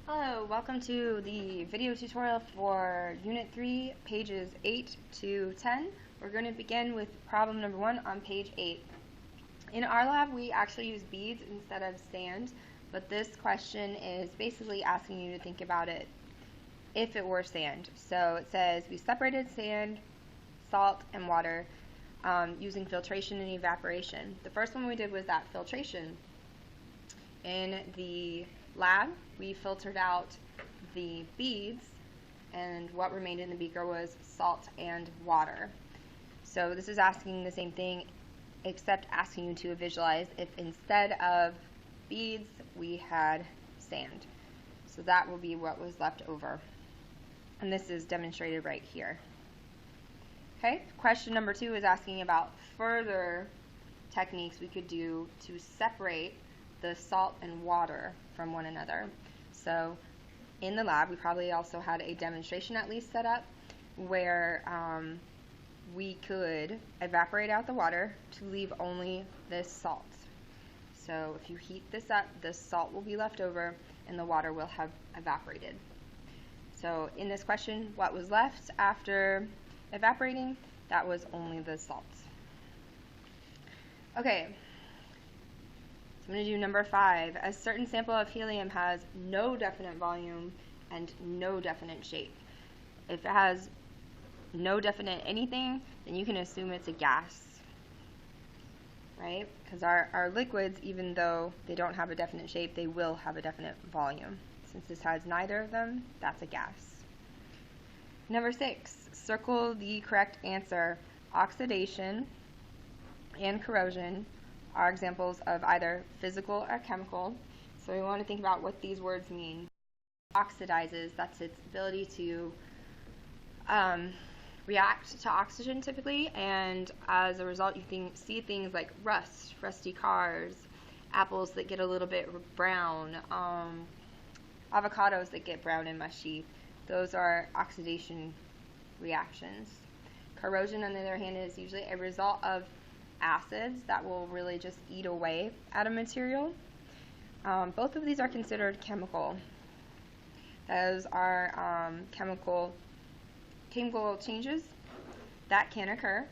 Hello, welcome to the video tutorial for Unit 3, pages 8 to 10. We're going to begin with problem number 1 on page 8. In our lab, we actually use beads instead of sand, but this question is basically asking you to think about it if it were sand. So it says we separated sand, salt, and water using filtration and evaporation. The first one we did was that filtration. In the lab, we filtered out the beads, and what remained in the beaker was salt and water. So this is asking the same thing, except asking you to visualize if instead of beads we had sand. So that will be what was left over. And this is demonstrated right here. Okay, question number 2 is asking about further techniques we could do to separate the salt and water from one another. So in the lab, we probably also had a demonstration at least set up where we could evaporate out the water to leave only this salt. So if you heat this up, the salt will be left over and the water will have evaporated. So in this question, what was left after evaporating? That was only the salt. Okay. I'm going to do number 5. A certain sample of helium has no definite volume and no definite shape. If it has no definite anything, then you can assume it's a gas, right? Because our liquids, even though they don't have a definite shape, they will have a definite volume. Since this has neither of them, that's a gas. Number 6, circle the correct answer. Oxidation and corrosion are examples of either physical or chemical. So we want to think about what these words mean. Oxidizes, that's its ability to react to oxygen typically, and as a result you see things like rust, rusty cars, apples that get a little bit brown, avocados that get brown and mushy. Those are oxidation reactions. Corrosion, on the other hand, is usually a result of acids that will really just eat away at a material. Both of these are considered chemical. Those are chemical changes that can occur.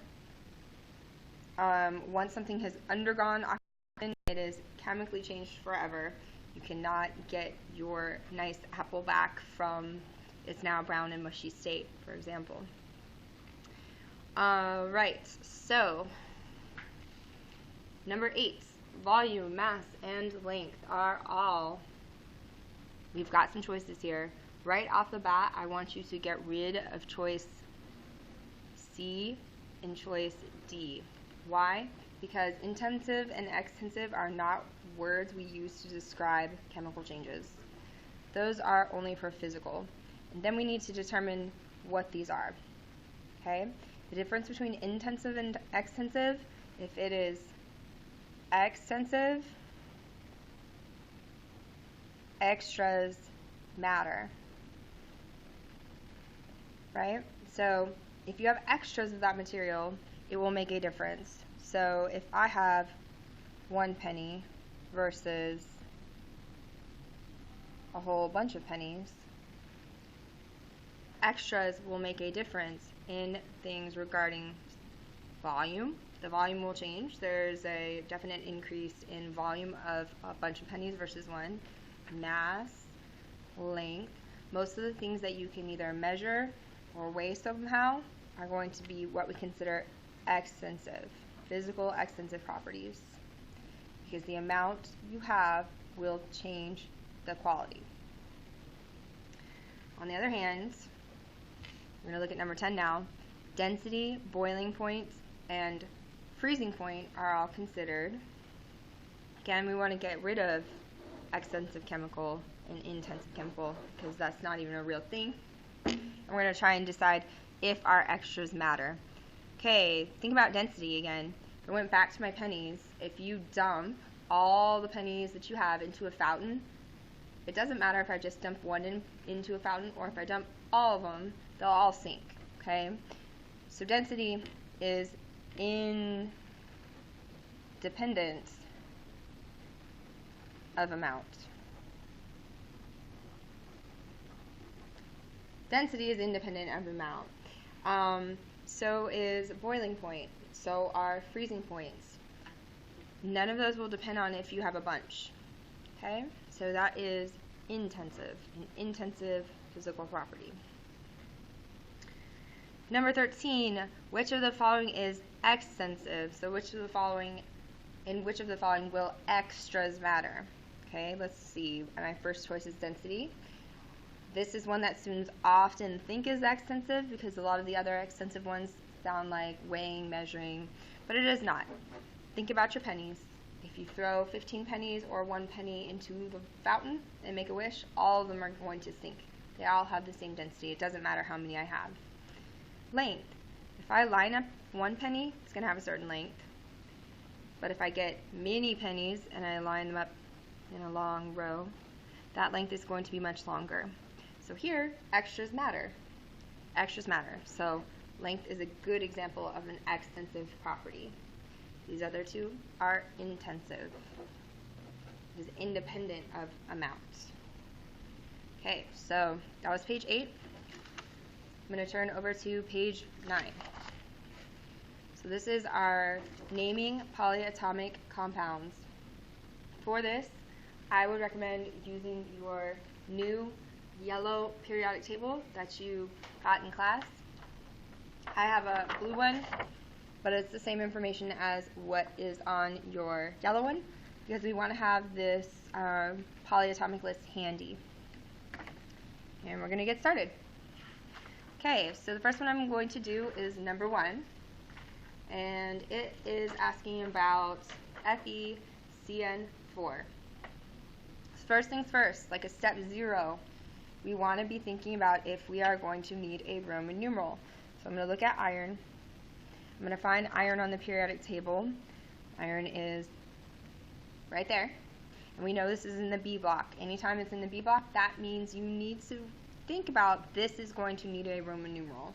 Once something has undergone oxidation, it is chemically changed forever. You cannot get your nice apple back from its now brown and mushy state, for example. Right, so number 8, volume, mass, and length are all, we've got some choices here. Right off the bat, I want you to get rid of choice C and choice D. Why? Because intensive and extensive are not words we use to describe chemical changes. Those are only for physical. And then we need to determine what these are. Okay? The difference between intensive and extensive, if it is extensive, extras matter, right? So if you have extras of that material, it will make a difference. So if I have 1 penny versus a whole bunch of pennies, extras will make a difference in things regarding volume. The volume will change. There's a definite increase in volume of a bunch of pennies versus 1. Mass, length, most of the things that you can either measure or weigh somehow are going to be what we consider extensive, physical extensive properties, because the amount you have will change the quality. On the other hand, we're going to look at number 10 now. Density, boiling point, and freezing point are all considered. Again, we want to get rid of extensive chemical and intensive chemical because that's not even a real thing. And we're going to try and decide if our extras matter. Okay, think about density again. If I went back to my pennies, if you dump all the pennies that you have into a fountain, it doesn't matter if I just dump one into a fountain or if I dump all of them, they'll all sink. Okay, so density is independent of amount. density is independent of amount. So is boiling point. So are freezing points. None of those will depend on if you have a bunch. Okay? So that is intensive, an intensive physical property. Number 13, which of the following is extensive? So in which of the following will extras matter? Okay, let's see. My first choice is density. This is one that students often think is extensive because a lot of the other extensive ones sound like weighing, measuring, but it is not. Think about your pennies. If you throw 15 pennies or 1 penny into the fountain and make a wish, all of them are going to sink. They all have the same density. It doesn't matter how many I have. Length. If I line up 1 penny, it's going to have a certain length. But if I get many pennies and I line them up in a long row, that length is going to be much longer. So here, extras matter. Extras matter. So length is a good example of an extensive property. These other two are intensive. It is independent of amount. Okay, so that was page 8. I'm going to turn over to page 9. So this is our naming polyatomic compounds. For this, I would recommend using your new yellow periodic table that you got in class. I have a blue one, but it's the same information as what is on your yellow one because we want to have this polyatomic list handy. And we're going to get started. Okay, so the first one I'm going to do is number 1, and it is asking about FeCN4. First things first, like a step 0, we want to be thinking about if we are going to need a Roman numeral. So I'm going to look at iron. I'm going to find iron on the periodic table. Iron is right there. And we know this is in the B block. Anytime it's in the B block, that means you need to think about this is going to need a Roman numeral.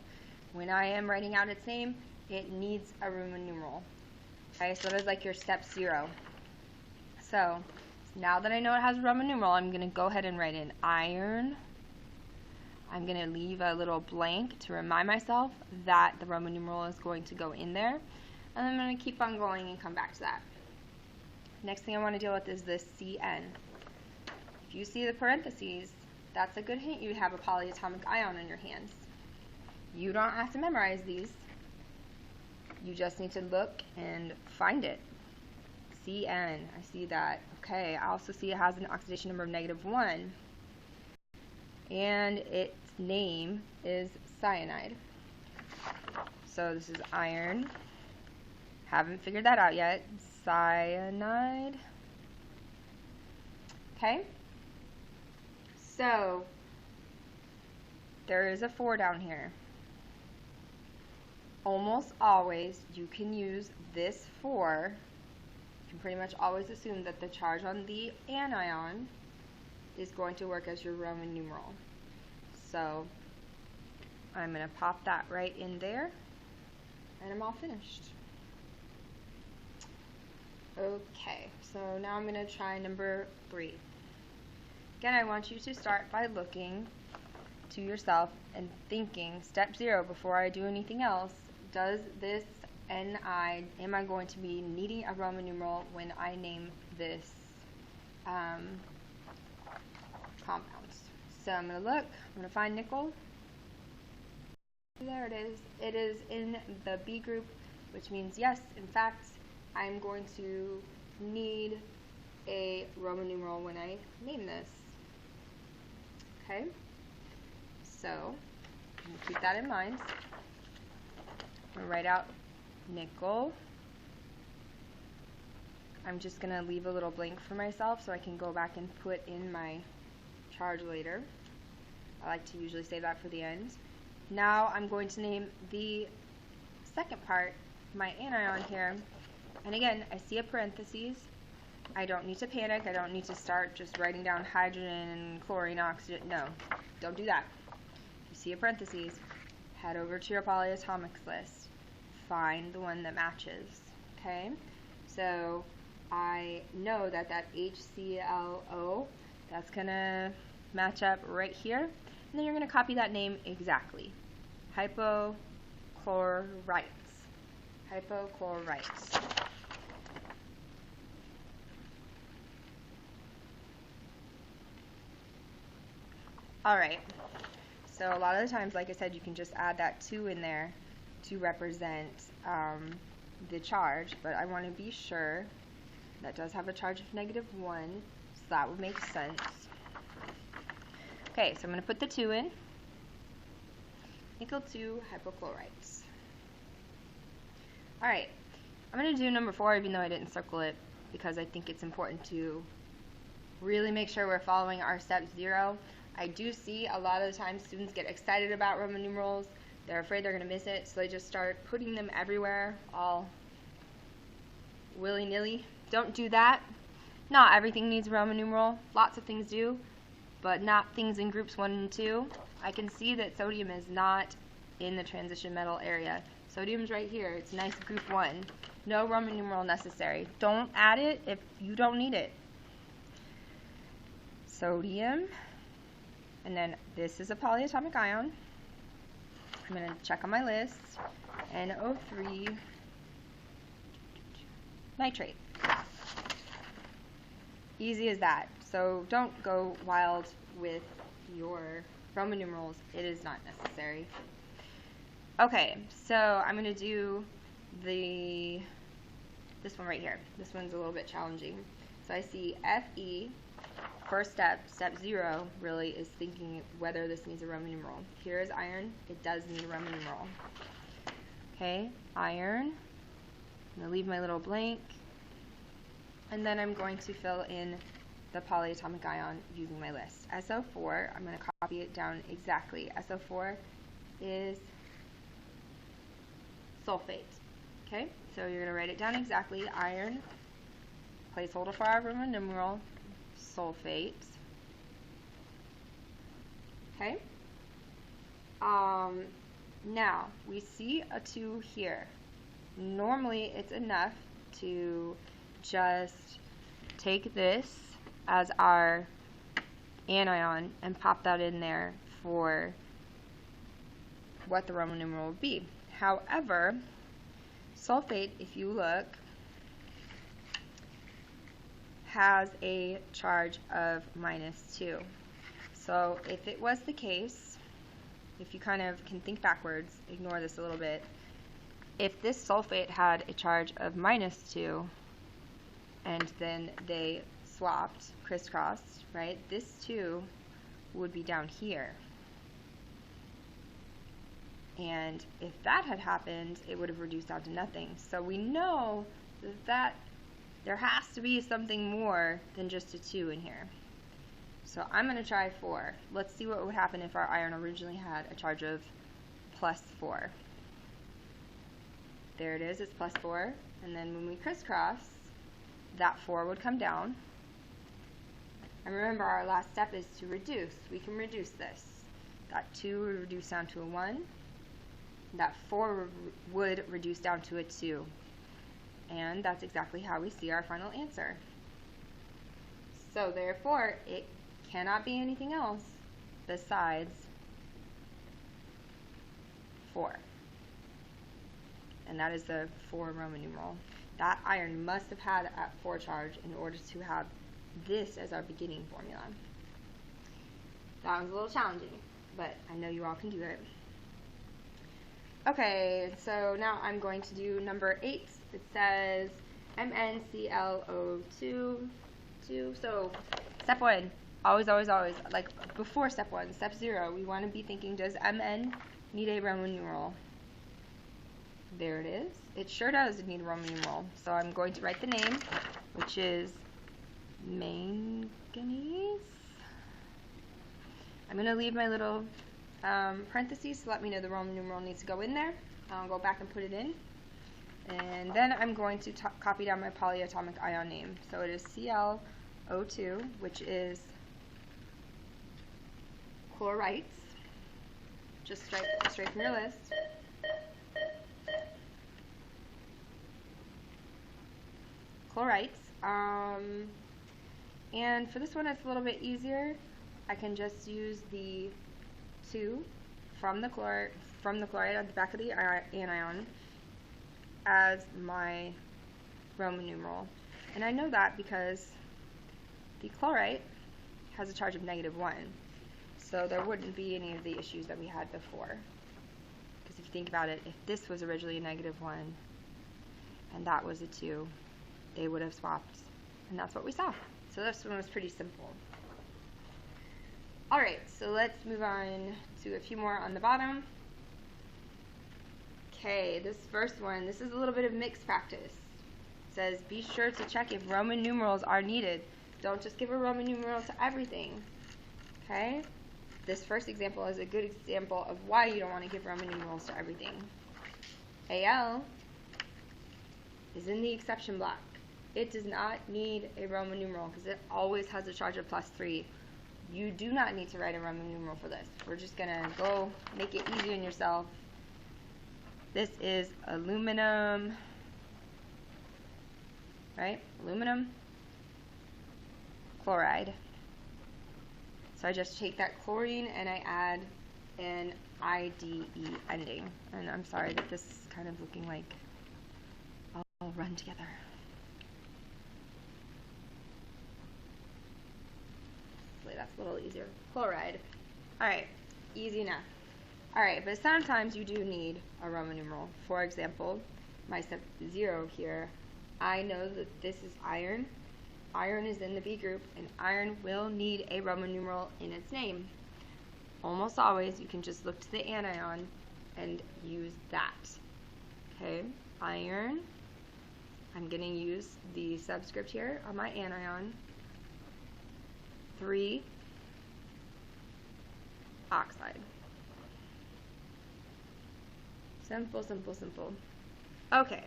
When I am writing out its name, it needs a Roman numeral. Okay, so that is like your step 0. So now that I know it has a Roman numeral, I'm going to go ahead and write in iron. I'm going to leave a little blank to remind myself that the Roman numeral is going to go in there. And I'm going to keep on going and come back to that. Next thing I want to deal with is this Cn. If you see the parentheses, that's a good hint you have a polyatomic ion in your hands. You don't have to memorize these. You just need to look and find it. Cn, I see that. Okay, I also see it has an oxidation number of -1. And its name is cyanide. So this is iron. Haven't figured that out yet. Cyanide. Okay. So there is a 4 down here. Almost always you can use this 4. You can pretty much always assume that the charge on the anion is going to work as your Roman numeral. So I'm going to pop that right in there, and I'm all finished. Okay, so now I'm going to try number 3. Again, I want you to start by looking to yourself and thinking, step 0, before I do anything else, does this Ni, am I going to be needing a Roman numeral when I name this compound? So I'm going to look, I'm going to find nickel. There it is. It is in the B group, which means yes, in fact, I'm going to need a Roman numeral when I name this. Okay, so keep that in mind. I'm going to write out nickel. I'm just going to leave a little blank for myself so I can go back and put in my charge later. I like to usually save that for the end. Now I'm going to name the second part, my anion here. And again, I see a parentheses. I don't need to panic. I don't need to start just writing down hydrogen and chlorine, oxygen. No, don't do that. You see a parentheses, head over to your polyatomics list. Find the one that matches. Okay? So I know that that HClO, that's going to match up right here. and then you're going to copy that name exactly. Hypochlorites. Hypochlorites. Alright, so a lot of the times, like I said, you can just add that 2 in there to represent the charge, but I want to be sure that does have a charge of -1, so that would make sense. Okay, so I'm going to put the 2 in, equal to hypochlorites. Alright, I'm going to do number 4 even though I didn't circle it because I think it's important to really make sure we're following our step 0. I do see a lot of the time students get excited about Roman numerals. They're afraid they're going to miss it, so they just start putting them everywhere, all willy-nilly. Don't do that. Not everything needs a Roman numeral. Lots of things do, but not things in groups 1 and 2. I can see that sodium is not in the transition metal area. Sodium's right here. It's nice group 1. No Roman numeral necessary. Don't add it if you don't need it. Sodium. And then this is a polyatomic ion. I'm going to check on my list. NO3 nitrate. Easy as that. So don't go wild with your Roman numerals. It is not necessary. Okay, so I'm going to do this one right here. This one's a little bit challenging. So I see Fe. First step, step 0, really is thinking whether this needs a Roman numeral. Here is iron. It does need a Roman numeral. Okay, iron. I'm going to leave my little blank. And then I'm going to fill in the polyatomic ion using my list. SO4, I'm going to copy it down exactly. SO4 is sulfate. Okay, so you're going to write it down exactly. Iron, placeholder for our Roman numeral, sulfate. Okay. Now we see a 2 here. Normally it's enough to just take this as our anion and pop that in there for what the Roman numeral would be. However, sulfate, if you look, has a charge of -2. So if it was the case, if you kind of can think backwards, ignore this a little bit, if this sulfate had a charge of -2 and then they swapped, crisscrossed, right, this 2 would be down here. And if that had happened, it would have reduced down to nothing. So we know that there has to be something more than just a 2 in here. So I'm going to try 4. Let's see what would happen if our iron originally had a charge of +4. There it is, it's +4. And then when we crisscross, that 4 would come down. And remember, our last step is to reduce. We can reduce this. That 2 would reduce down to a 1. That 4 would reduce down to a 2. And that's exactly how we see our final answer. So therefore, it cannot be anything else besides 4. And that is the 4 Roman numeral. That iron must have had a 4 charge in order to have this as our beginning formula. That was a little challenging, but I know you all can do it. Okay, so now I'm going to do number 8. It says MnClO2. So step 1, always, like before step 1, step 0, we want to be thinking, does Mn need a Roman numeral? There it is. It sure does need a Roman numeral. So I'm going to write the name, which is manganese. I'm going to leave my little parentheses to let me know the Roman numeral needs to go in there. I'll go back and put it in. And then I'm going to copy down my polyatomic ion name. So it is ClO2, which is chlorites. Just straight from your list. Chlorites. And for this one, it's a little bit easier. I can just use the 2 from the chloride at the back of the anion as my Roman numeral. And I know that because the chlorite has a charge of -1. So there wouldn't be any of the issues that we had before. Because if you think about it, if this was originally a -1 and that was a 2, they would have swapped. And that's what we saw. So this one was pretty simple. Alright, so let's move on to a few more on the bottom. Okay, this first one, this is a little bit of mixed practice. It says, be sure to check if Roman numerals are needed. Don't just give a Roman numeral to everything. Okay? This first example is a good example of why you don't want to give Roman numerals to everything. Al is in the exception block. It does not need a Roman numeral because it always has a charge of +3. You do not need to write a Roman numeral for this. We're just going to go make it easy on yourself. This is aluminum, right? Aluminum chloride. So I just take that chlorine and I add an IDE ending. And I'm sorry that this is kind of looking like all run together. Hopefully that's a little easier. Chloride. Alright, easy enough. Alright, but sometimes you do need a Roman numeral. For example, my step 0 here, I know that this is iron. Iron is in the B group, and iron will need a Roman numeral in its name. Almost always, you can just look to the anion and use that. Okay, iron. I'm going to use the subscript here on my anion. 3 oxide. Simple, simple, simple. Okay,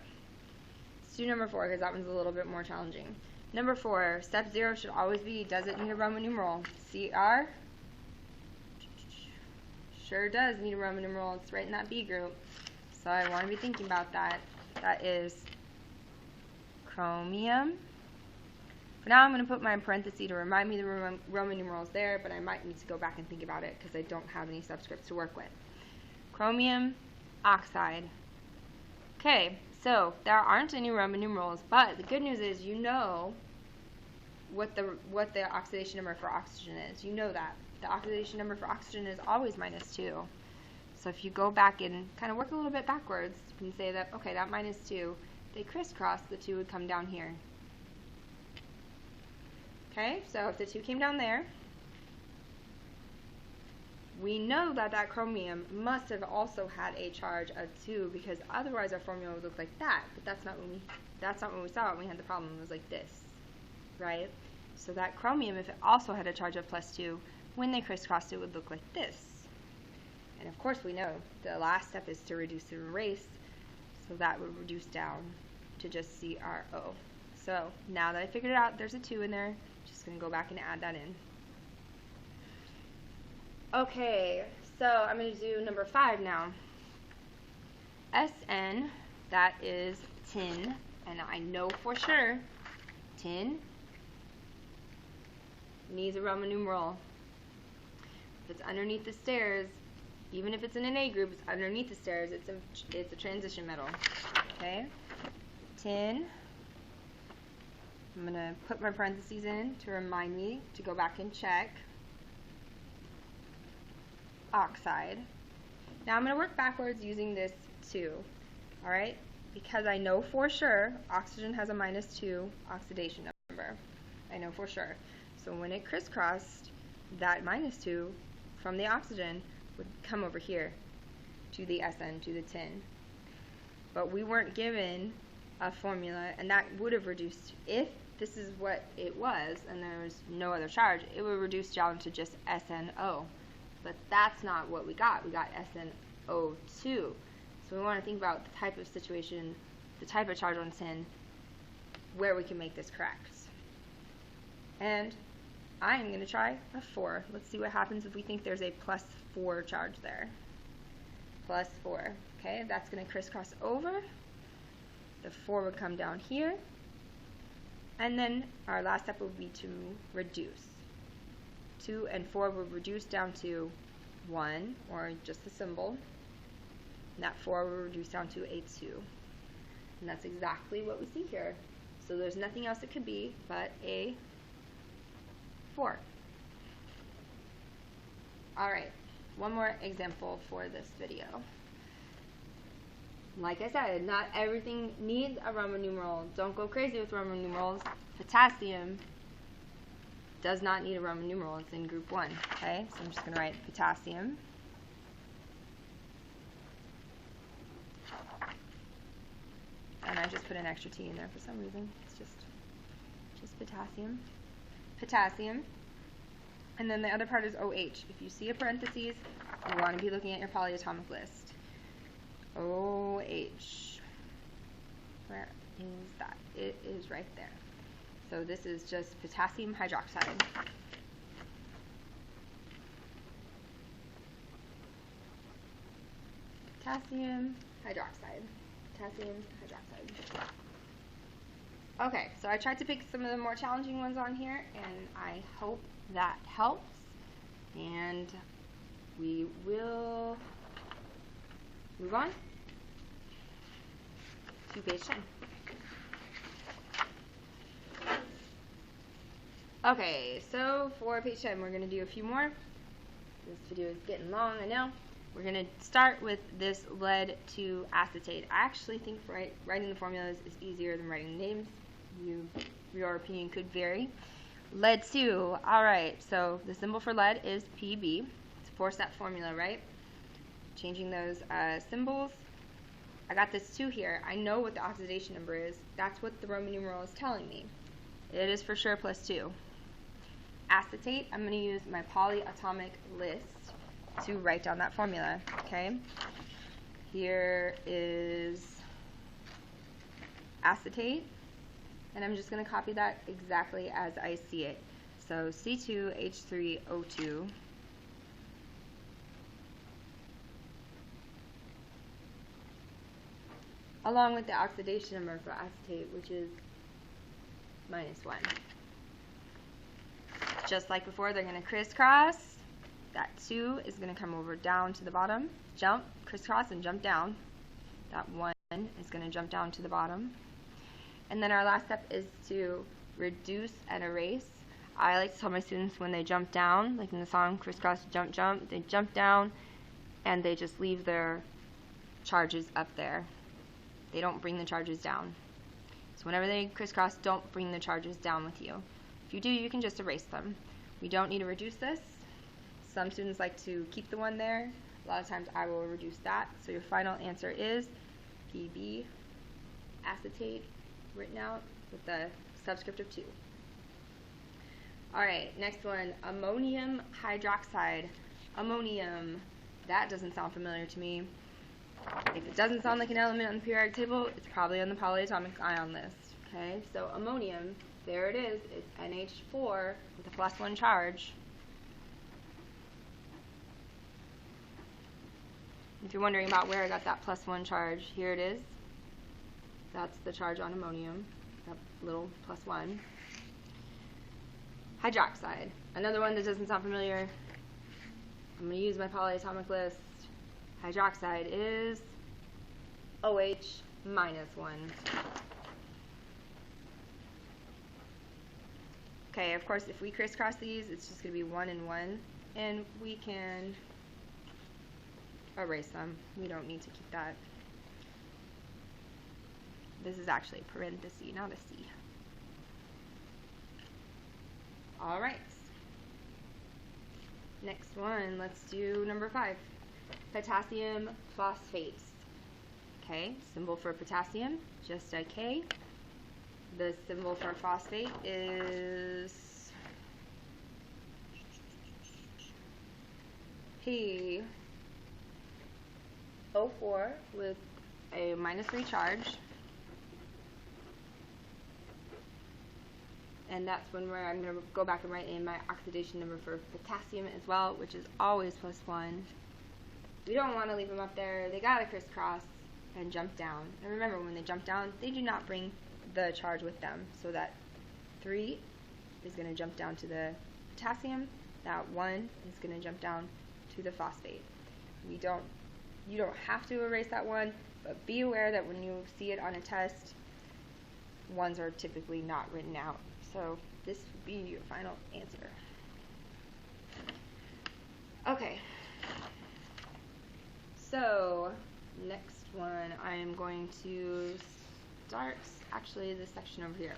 let's do number 4 because that one's a little bit more challenging. Number 4, step 0 should always be, does it need a Roman numeral? CR? Sure does need a Roman numeral. It's right in that B group. So I want to be thinking about that. That is chromium. For now, I'm going to put mine in parentheses to remind me the Roman numerals there, but I might need to go back and think about it because I don't have any subscripts to work with. Chromium oxide. Okay, so there aren't any Roman numerals, but the good news is you know what the oxidation number for oxygen is. You know that. The oxidation number for oxygen is always -2. So if you go back and kind of work a little bit backwards, you can say that, okay, that -2, they crisscross, the 2 would come down here. Okay, so if the 2 came down there, we know that that chromium must have also had a charge of 2 because otherwise our formula would look like that. But that's not when we saw it when we had the problem. It was like this, right? So that chromium, if it also had a charge of +2, when they crisscrossed, it would look like this. And of course, we know the last step is to reduce and erase, so that would reduce down to just CRO. So now that I figured it out, there's a 2 in there. Just going to go back and add that in. Okay, so I'm going to do number 5 now. SN, that is tin, and I know for sure tin needs a Roman numeral. If it's underneath the stairs, even if it's in an A group, it's underneath the stairs, it's a transition metal. Okay, tin. I'm going to put my parentheses in to remind me to go back and check. Oxide. Now I'm going to work backwards using this 2, alright? Because I know for sure oxygen has a -2 oxidation number. I know for sure. So when it crisscrossed, that -2 from the oxygen would come over here to the SN, to the tin. But we weren't given a formula, and that would have reduced, if this is what it was and there was no other charge, it would reduce down to just SNO. But that's not what we got. We got SNO2. So we want to think about the type of situation, the type of charge on tin, where we can make this correct. And I'm going to try a 4. Let's see what happens if we think there's a +4 charge there. +4. Okay, that's going to crisscross over. The 4 would come down here. And then our last step would be to reduce. 2 and 4 would reduce down to 1, or just the symbol. And that 4 will reduce down to a 2. And that's exactly what we see here. So there's nothing else it could be but a 4. Alright, one more example for this video. Like I said, not everything needs a Roman numeral. Don't go crazy with Roman numerals. Potassium does not need a Roman numeral. It's in group 1. Okay, so I'm just going to write potassium. And I just put an extra T in there for some reason. It's just potassium. Potassium. And then the other part is OH. If you see a parentheses, you want to be looking at your polyatomic list. OH. Where is that? It is right there. So this is just potassium hydroxide. Potassium hydroxide. Potassium hydroxide. Okay, so I tried to pick some of the more challenging ones on here, and I hope that helps. And we will move on to page 10. Okay, so for page 10, we're going to do a few more. This video is getting long, I know. We're going to start with this lead to acetate. I actually think writing the formulas is easier than writing the names. Your opinion could vary. Lead 2, alright, so the symbol for lead is Pb. It's a 4-step formula, right? Changing those symbols. I got this 2 here. I know what the oxidation number is. That's what the Roman numeral is telling me. It is for sure +2. Acetate, I'm going to use my polyatomic list to write down that formula, okay? Here is acetate, and I'm just going to copy that exactly as I see it. So C2H3O2 along with the oxidation number for acetate, which is -1. Just like before, they're going to crisscross. That 2 is going to come over down to the bottom, jump, crisscross, and jump down. That 1 is going to jump down to the bottom. And then our last step is to reduce and erase. I like to tell my students when they jump down, like in the song Crisscross Jump Jump, they jump down and they just leave their charges up there. They don't bring the charges down. So whenever they crisscross, don't bring the charges down with you. If you do, you can just erase them. We don't need to reduce this. Some students like to keep the 1 there. A lot of times I will reduce that. So your final answer is Pb, acetate, written out with the subscript of 2. Alright, next one, ammonium hydroxide. Ammonium, that doesn't sound familiar to me. If it doesn't sound like an element on the periodic table, it's probably on the polyatomic ion list. Okay, so ammonium, there it is. It's NH4 with a +1 charge. If you're wondering about where I got that +1 charge, here it is. That's the charge on ammonium, that little +1. Hydroxide, another one that doesn't sound familiar. I'm going to use my polyatomic list. Hydroxide is OH -1. Okay, of course, if we crisscross these, it's just going to be 1 and 1, and we can erase them. We don't need to keep that. This is actually a parenthesis, not a C. Alright. Next one, let's do number 5. Potassium phosphate. Okay, symbol for potassium, just a K. The symbol for phosphate is P O4 with a -3 charge. And that's when I'm going to go back and write in my oxidation number for potassium as well, which is always +1. We don't want to leave them up there. They got to crisscross and jump down. And remember, when they jump down, they do not bring the charge with them. So that 3 is going to jump down to the potassium. That 1 is going to jump down to the phosphate. You don't have to erase that one, but be aware that when you see it on a test, ones are typically not written out. So this would be your final answer. Okay. So next one, I am going to start actually this section over here.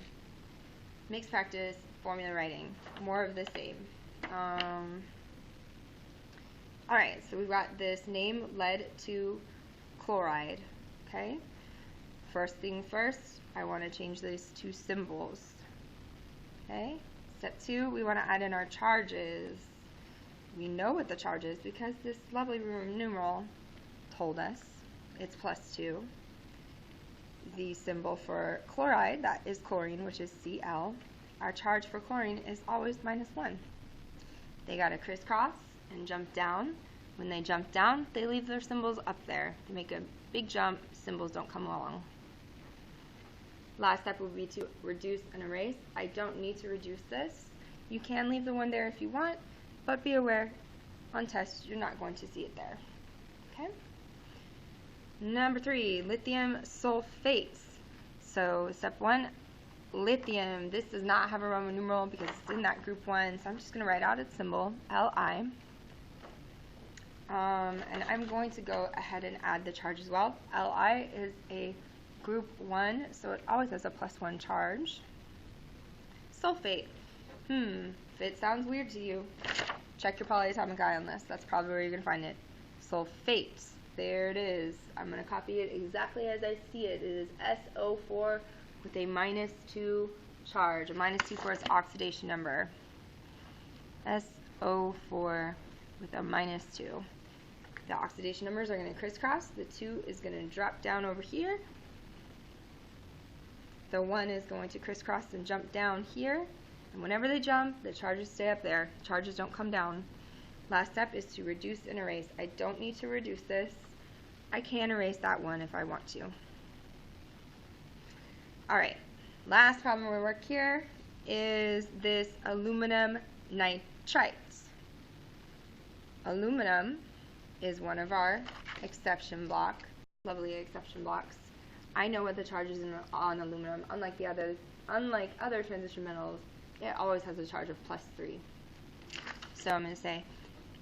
Mixed practice, formula writing, more of the same. Alright, so we've got this name lead to chloride. Okay? First thing first, I want to change these two symbols. Okay? Step 2, we want to add in our charges. We know what the charge is because this lovely Roman numeral told us it's +2. The symbol for chloride, that is chlorine, which is Cl. Our charge for chlorine is always -1. They got to crisscross and jump down. When they jump down, they leave their symbols up there. They make a big jump, symbols don't come along. Last step would be to reduce and erase. I don't need to reduce this. You can leave the one there if you want, but be aware, on tests, you're not going to see it there. Okay? Number 3, lithium sulfates. So step 1, lithium. This does not have a Roman numeral because it's in that group 1, so I'm just going to write out its symbol, Li. And I'm going to go ahead and add the charge as well. Li is a group 1, so it always has a +1 charge. Sulfate. If it sounds weird to you, check your polyatomic eye on this. That's probably where you're going to find it. Sulfates. There it is. I'm going to copy it exactly as I see it. It is SO4 with a -2 charge. A -2 for its oxidation number. SO4 with a -2. The oxidation numbers are going to crisscross. The 2 is going to drop down over here. The 1 is going to crisscross and jump down here. And whenever they jump, the charges stay up there. The charges don't come down. Last step is to reduce and erase. I don't need to reduce this. I can erase that one if I want to. Alright, last problem we work here is this aluminum nitrite. Aluminum is one of our exception block, lovely exception blocks. I know what the charge is on aluminum. Unlike other transition metals, it always has a charge of +3. So I'm going to say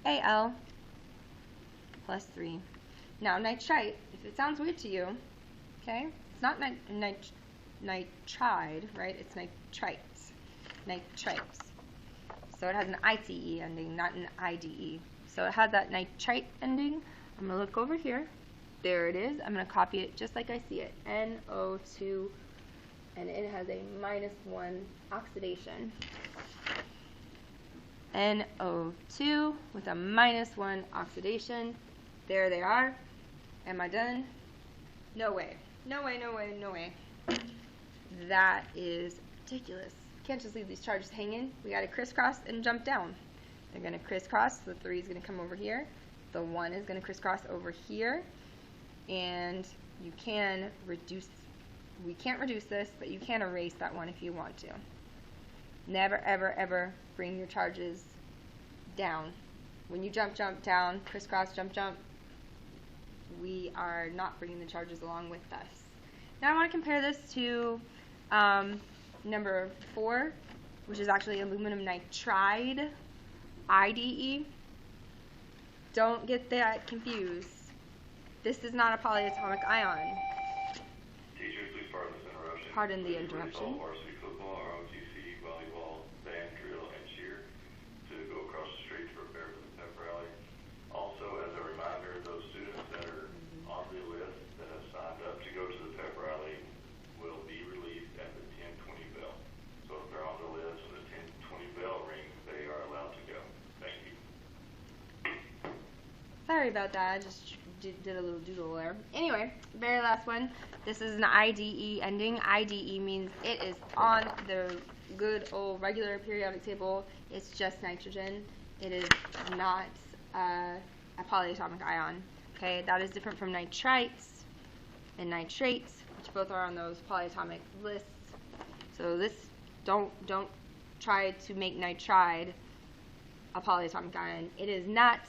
Al +3. Now nitrite, if it sounds weird to you, okay, it's not nitride, right? It's nitrites. Nitrites. So it has an ITE ending, not an IDE. So it has that nitrite ending. I'm going to look over here. There it is. I'm going to copy it just like I see it. NO2, and it has a -1 oxidation. NO2 with a -1 oxidation. There they are. Am I done? No way. No way, no way, no way. That is ridiculous. Can't just leave these charges hanging. We got to crisscross and jump down. They're going to crisscross. The 3 is going to come over here. The 1 is going to crisscross over here. And you can reduce, we can't reduce this, but you can erase that one if you want to. Never, ever, ever bring your charges down. When you jump, jump down, crisscross, jump, jump, we are not bringing the charges along with us. Now I want to compare this to number 4, which is actually aluminum nitride, IDE. Don't get that confused. This is not a polyatomic ion. Teachers, please pardon this interruption. Pardon the interruption. Varsity football, ROTC, volleyball, band, drill, and cheer to go across the street to prepare for the pep rally. Also, as a reminder, those students that are on the list that have signed up to go to the pep rally will be released at the 10:20 bell. So if they're on the list when the 10:20 bell rings, they are allowed to go. Thank you. Sorry about that. I just did a little doodle there. Anyway, very last one. This is an IDE ending. IDE means it is on the good old regular periodic table. It's just nitrogen. It is not a polyatomic ion. Okay, that is different from nitrites and nitrates, which both are on those polyatomic lists. So this, don't try to make nitride a polyatomic ion. It is not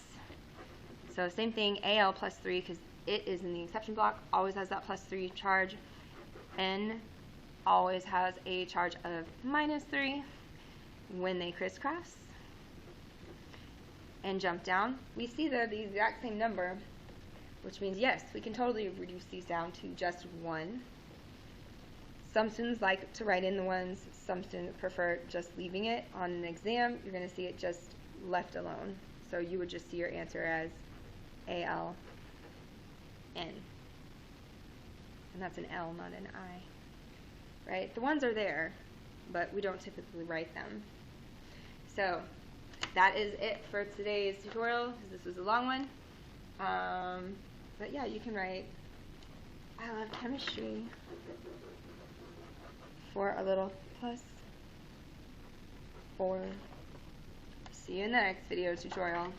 So same thing, AL plus 3, because it is in the exception block, always has that plus 3 charge. N always has a charge of minus 3 when they crisscross. And jump down, we see they're the exact same number, which means yes, we can totally reduce these down to just 1. Some students like to write in the ones, some students prefer just leaving it. On an exam, you're going to see it just left alone. So you would just see your answer as ALN. And that's an L, not an I. Right? The ones are there, but we don't typically write them. So that is it for today's tutorial, because this was a long one. But yeah, you can write, I love chemistry, for a little plus 4. See you in the next video tutorial.